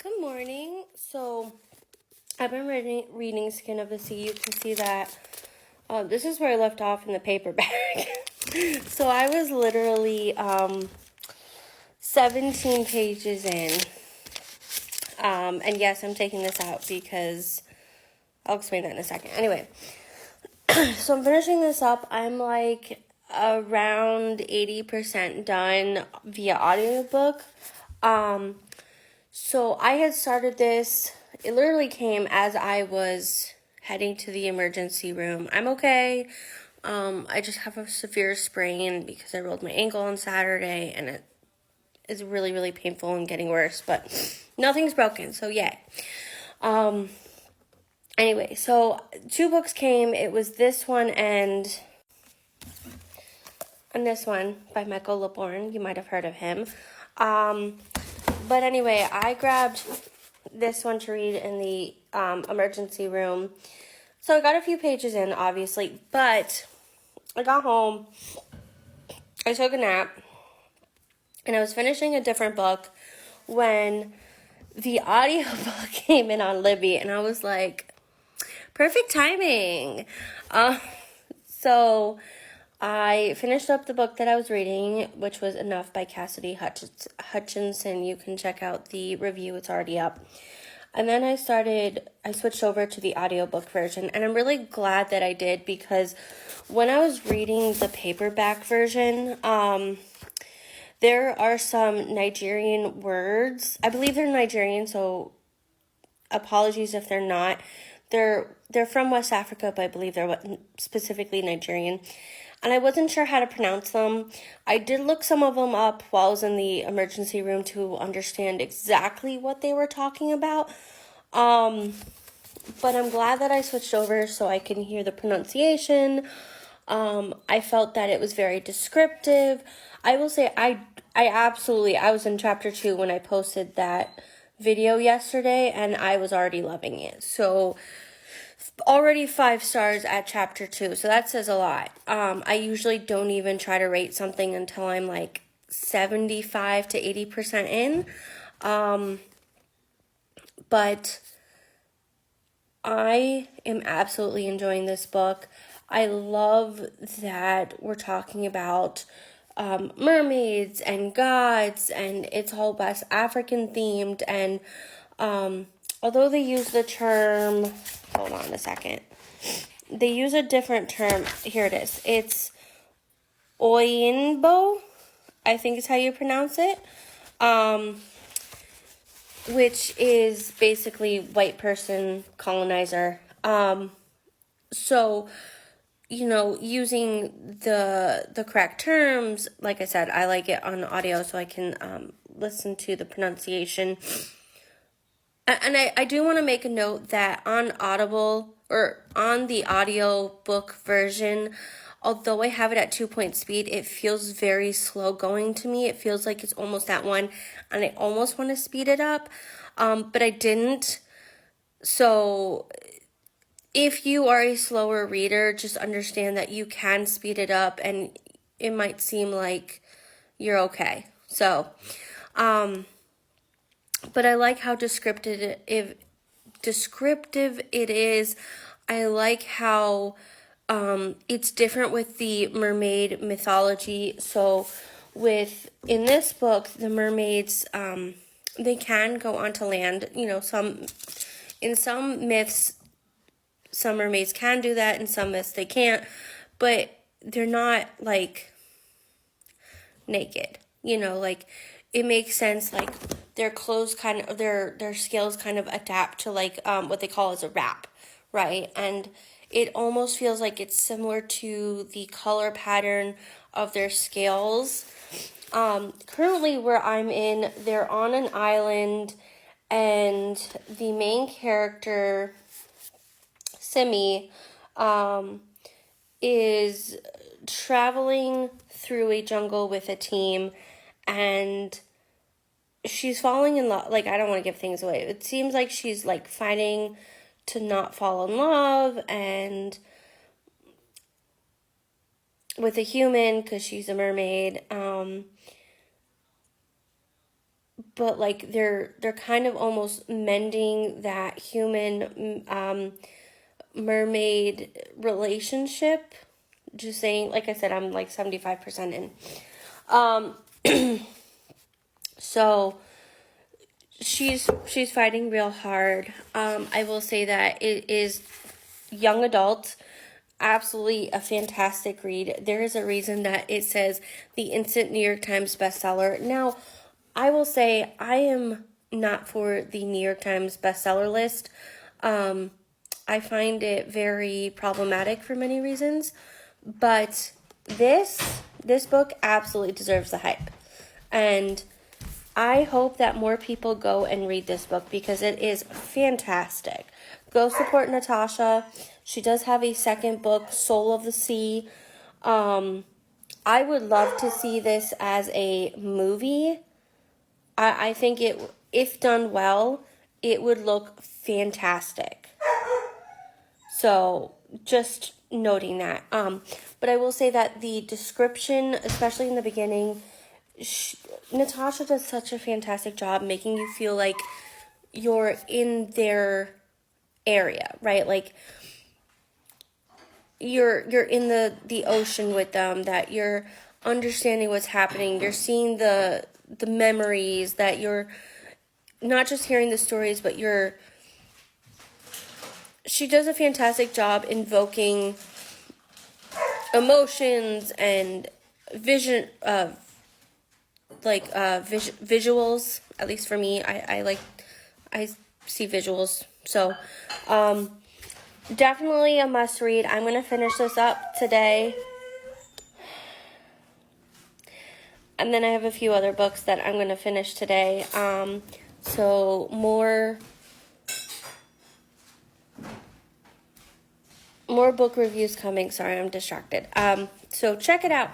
Good morning. So I've been reading Skin of the Sea. You can see that this is where I left off in the paper bag. So I was literally 17 pages in. And yes, I'm taking this out because I'll explain that in a second. Anyway, so I'm finishing this up. I'm like around 80% done via audiobook. So I had started this, it literally came as I was heading to the emergency room. I'm okay. I just have a severe sprain because I rolled my ankle on Saturday and it is really, really painful and getting worse, but nothing's broken, so yay. Anyway, so 2 books came. It was this one and this one by Michael Laborn. You might have heard of him. But anyway, I grabbed this one to read in the emergency room. So I got a few pages in, obviously, but I got home, I took a nap, and I was finishing a different book when the audiobook came in on Libby, and I was like, perfect timing. So I finished up the book that I was reading, which was Enough by Cassidy Hutchinson. You can check out the review, it's already up. And then I switched over to the audiobook version, and I'm really glad that I did because when I was reading the paperback version, there are some Nigerian words. I believe they're Nigerian, so apologies if they're not. They're from West Africa, but I believe they're specifically Nigerian. And I wasn't sure how to pronounce them. I did look some of them up while I was in the emergency room to understand exactly what they were talking about. But I'm glad that I switched over so I can hear the pronunciation. I felt that it was very descriptive. I will say I was in chapter 2 when I posted that video yesterday, and I was already loving it. So already 5 stars at chapter 2, so that says a lot. I usually don't even try to rate something until I'm like 75 to 80% in. But I am absolutely enjoying this book. I love that we're talking about mermaids and gods, and it's all West African themed, and although they use the term, hold on a second, they use a different term, here it is, it's Oyinbo, I think is how you pronounce it, which is basically white person colonizer. So, using the correct terms, like I said, I like it on audio so I can listen to the pronunciation. And I do want to make a note that on Audible, or on the audio book version, although I have it at 2-point speed, it feels very slow going to me. It feels like it's almost at 1, and I almost want to speed it up, but I didn't. So if you are a slower reader, just understand that you can speed it up, and it might seem like you're okay. So, but I like how descriptive it is. I like how it's different with the mermaid mythology. So in this book, the mermaids, they can go onto land. In some myths, some mermaids can do that, in some myths they can't, but they're not like naked. It makes sense, like their clothes kind of, their scales kind of adapt to like what they call as a wrap, right? And it almost feels like it's similar to the color pattern of their scales. Currently where I'm in, they're on an island, and the main character, Simi, is traveling through a jungle with a team, and she's falling in love. Like, I don't want to give things away. It seems like she's like fighting to not fall in love and with a human because she's a mermaid. but like they're kind of almost mending that human mermaid relationship. Just saying, like I said, I'm like 75% in. So she's fighting real hard. I will say that it is young adult, absolutely a fantastic read. There is a reason that it says the instant New York Times bestseller. Now, I will say I am not for the New York Times bestseller list. I find it very problematic for many reasons, but this book absolutely deserves the hype. And I hope that more people go and read this book because it is fantastic. Go support Natasha. She does have a second book, Soul of the Sea. I would love to see this as a movie. I think it, if done well, it would look fantastic. So just noting that. But I will say that the description, especially in the beginning, Natasha does such a fantastic job making you feel like you're in their area, right? Like you're in the ocean with them, that you're understanding what's happening, you're seeing the memories, that you're not just hearing the stories, but she does a fantastic job invoking emotions and vision, visuals. At least for me, I see visuals. So, definitely a must read. I'm going to finish this up today. And then I have a few other books that I'm going to finish today. So more book reviews coming. Sorry, I'm distracted. So check it out.